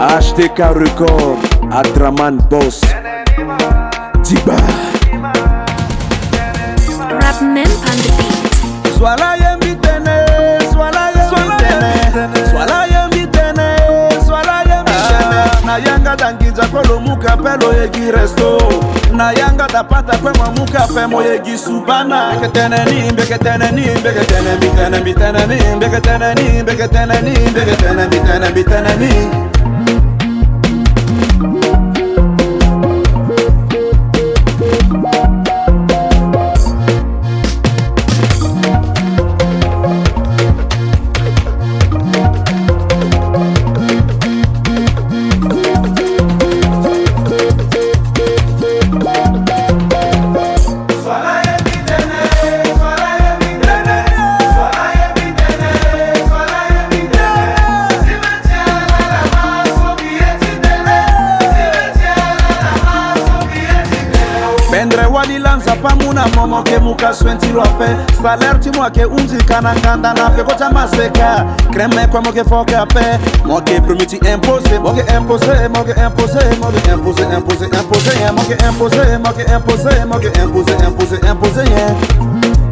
HTK Record, Adraman Boss, Tiba Rapman on the beat. Swala yembitene, swala yembitene, swala yembitene, swala yembitene. Na yanga dangiza kolo muka pelo yegi resto. Na yanga da pata kwe muka pe mo yegi subana. Beketene ni, beketene ni, beketene bitene bitene ni, beketene ni, beketene ni, beketene bitene bitene ni. Pendre wali lanza pamuna momo ke muka swenti lope. Salaire ti moi ke unzi kananganda na pe kota maseka. Crème kwa moke foka pe. Moke prometi imposé, moke imposé, moke imposé, moke imposé, imposé, imposé, moke imposé, moke imposé, moke imposé, imposé, imposé, yeah.